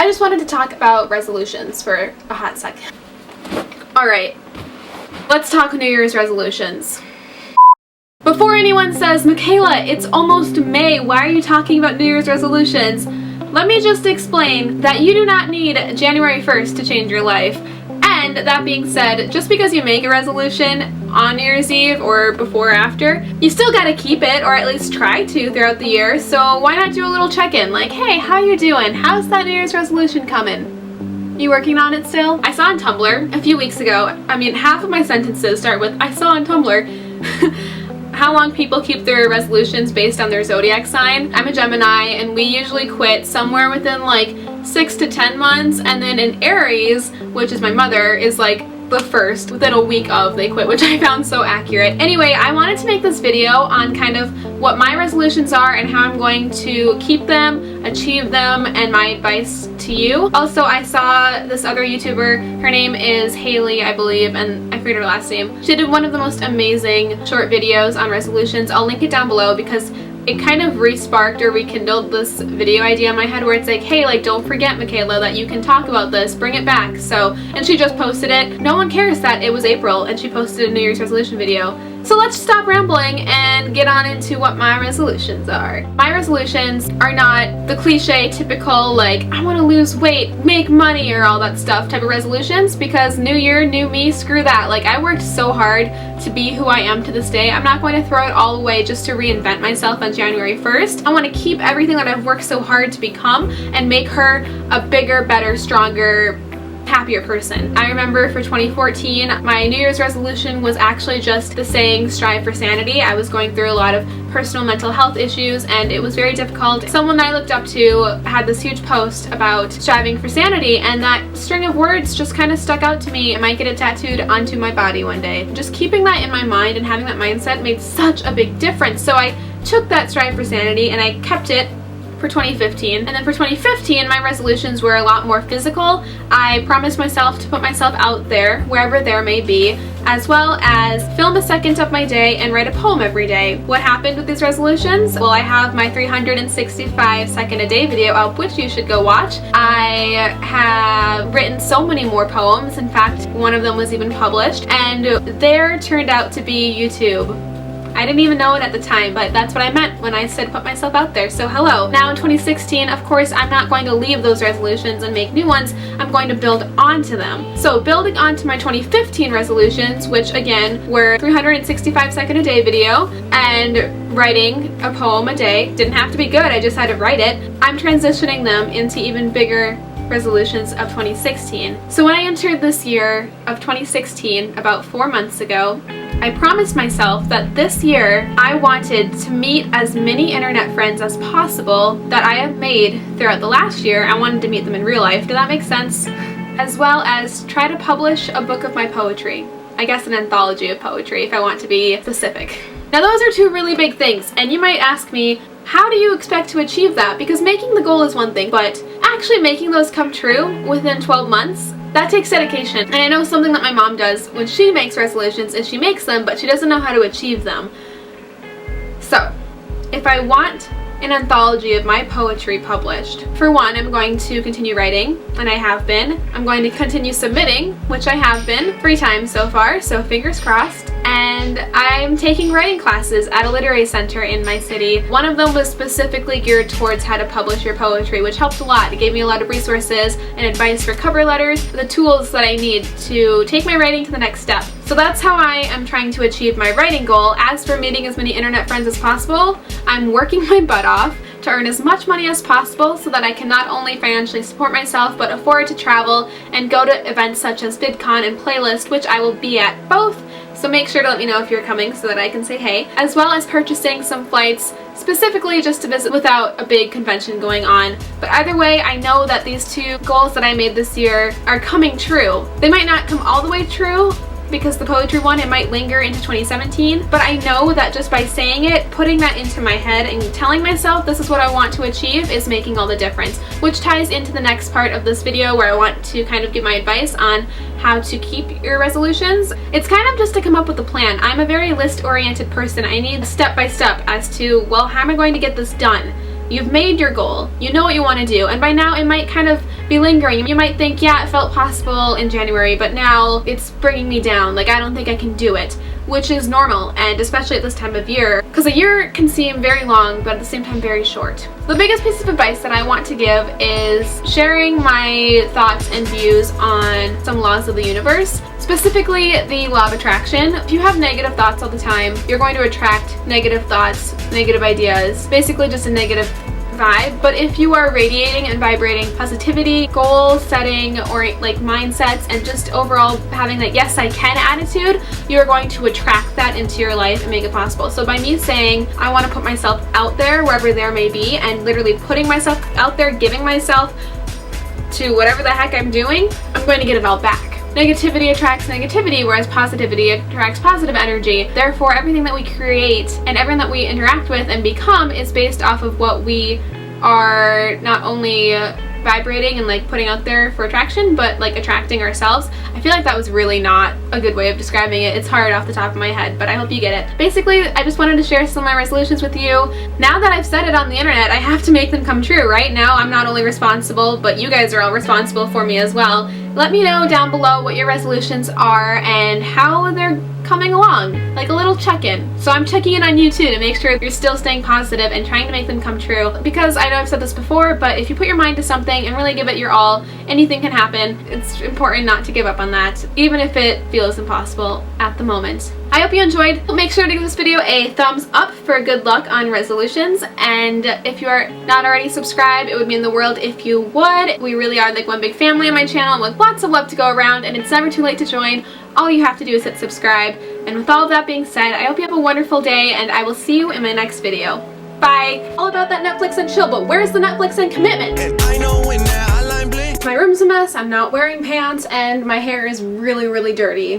I just wanted to talk about resolutions for a hot second. Alright, let's talk New Year's resolutions. Before anyone says, Makayla, it's almost May, why are you talking about New Year's resolutions? Let me just explain that you do not need January 1st to change your life. And that being said, just because you make a resolution on New Year's Eve or before or after, you still gotta keep it, or at least try to throughout the year. So why not do a little check-in? Like, hey, how you doing? How's that New Year's resolution coming? You working on it still? I saw on Tumblr a few weeks ago, I mean, half of my sentences start with, I saw on Tumblr, how long people keep their resolutions based on their zodiac sign. I'm a Gemini, and we usually quit somewhere within like 6 to 10 months, and then in Aries, which is my mother, is like the first, within a week of they quit, which I found so accurate. Anyway, I wanted to make this video on kind of what my resolutions are and how I'm going to keep them, achieve them, and my advice to you. Also, I saw this other YouTuber, her name is Haley, I believe, and I forget her last name. She did one of the most amazing short videos on resolutions. I'll link it down below because it kind of re-sparked or rekindled this video idea in my head where it's like, hey, like, don't forget, Makayla, that you can talk about this, bring it back. So, and she just posted it. No one cares that it was April and she posted a New Year's resolution video. So let's stop rambling and get on into what my resolutions are. My resolutions are not the cliche, typical, like, I want to lose weight, make money, or all that stuff type of resolutions, because new year, new me, screw that. Like, I worked so hard to be who I am to this day. I'm not going to throw it all away just to reinvent myself on January 1st. I want to keep everything that I've worked so hard to become and make her a bigger, better, stronger, happier person. I remember for 2014, my New Year's resolution was actually just the saying, strive for sanity. I was going through a lot of personal mental health issues and it was very difficult. Someone that I looked up to had this huge post about striving for sanity, and that string of words just kind of stuck out to me. I might get it tattooed onto my body one day. Just keeping that in my mind and having that mindset made such a big difference. So I took that strive for sanity and I kept it for 2015. And then for 2015, my resolutions were a lot more physical. I promised myself to put myself out there, wherever there may be, as well as film a second of my day and write a poem every day. What happened with these resolutions? Well, I have my 365 second a day video up, which you should go watch. I have written so many more poems. In fact, one of them was even published, and there turned out to be YouTube. I didn't even know it at the time, but that's what I meant when I said put myself out there, so hello. Now in 2016, of course, I'm not going to leave those resolutions and make new ones. I'm going to build onto them. So building onto my 2015 resolutions, which again were 365 second a day video and writing a poem a day. Didn't have to be good, I just had to write it. I'm transitioning them into even bigger resolutions of 2016. So when I entered this year of 2016, about 4 months ago, I promised myself that this year I wanted to meet as many internet friends as possible that I have made throughout the last year. I wanted to meet them in real life. Did that make sense? As well as try to publish a book of my poetry. I guess an anthology of poetry if I want to be specific. Now those are two really big things, and you might ask me, how do you expect to achieve that? Because making the goal is one thing, but actually making those come true within 12 months, that takes dedication. And I know something that my mom does when she makes resolutions is she makes them, but she doesn't know how to achieve them. So, if I want an anthology of my poetry published, for one, I'm going to continue writing, and I have been. I'm going to continue submitting, which I have been 3 times so far, so fingers crossed. And I'm taking writing classes at a literary center in my city. One of them was specifically geared towards how to publish your poetry, which helped a lot. It gave me a lot of resources and advice for cover letters, the tools that I need to take my writing to the next step. So that's how I am trying to achieve my writing goal. As for meeting as many internet friends as possible, I'm working my butt off to earn as much money as possible so that I can not only financially support myself but afford to travel and go to events such as VidCon and Playlist, which I will be at both. So make sure to let me know if you're coming so that I can say hey, as well as purchasing some flights specifically just to visit without a big convention going on. But either way, I know that these 2 goals that I made this year are coming true. They might not come all the way true, because the poetry one, it might linger into 2017, but I know that just by saying it, putting that into my head and telling myself this is what I want to achieve is making all the difference, which ties into the next part of this video where I want to kind of give my advice on how to keep your resolutions. It's kind of just to come up with a plan. I'm a very list-oriented person. I need step by step as to, well, how am I going to get this done? You've made your goal. You know what you want to do, and by now it might kind of be lingering. You might think, yeah, it felt possible in January, but now it's bringing me down. Like, I don't think I can do it, which is normal, and especially at this time of year, because a year can seem very long, but at the same time very short. The biggest piece of advice that I want to give is sharing my thoughts and views on some laws of the universe, specifically the law of attraction. If you have negative thoughts all the time, you're going to attract negative thoughts, negative ideas, basically just a negative vibe. But if you are radiating and vibrating positivity, goal setting, or like mindsets, and just overall having that yes I can attitude, you're going to attract that into your life and make it possible. So by me saying I want to put myself out there wherever there may be, and literally putting myself out there, giving myself to whatever the heck I'm doing, I'm going to get it all back. Negativity attracts negativity, whereas positivity attracts positive energy. Therefore, everything that we create and everything that we interact with and become is based off of what we are not only vibrating and like putting out there for attraction, but like attracting ourselves. I feel like that was really not a good way of describing it. It's hard off the top of my head, but I hope you get it. Basically, I just wanted to share some of my resolutions with you. Now that I've said it on the internet, I have to make them come true, right? Now I'm not only responsible, but you guys are all responsible for me as well. Let me know down below what your resolutions are and how they're coming along, like a little check-in. So I'm checking in on you too to make sure you're still staying positive and trying to make them come true, because I know I've said this before, but if you put your mind to something and really give it your all, anything can happen. It's important not to give up on that, even if it feels impossible at the moment. I hope you enjoyed. Make sure to give this video a thumbs up for good luck on resolutions, and if you are not already subscribed, it would mean the world if you would. We really are like one big family on my channel with lots of love to go around, and it's never too late to join. All you have to do is hit subscribe. And with all of that being said, I hope you have a wonderful day, and I will see you in my next video. Bye! All about that Netflix and chill, but where's the Netflix and commitment? And I know when that line blinks. My room's a mess, I'm not wearing pants, and my hair is really, really dirty.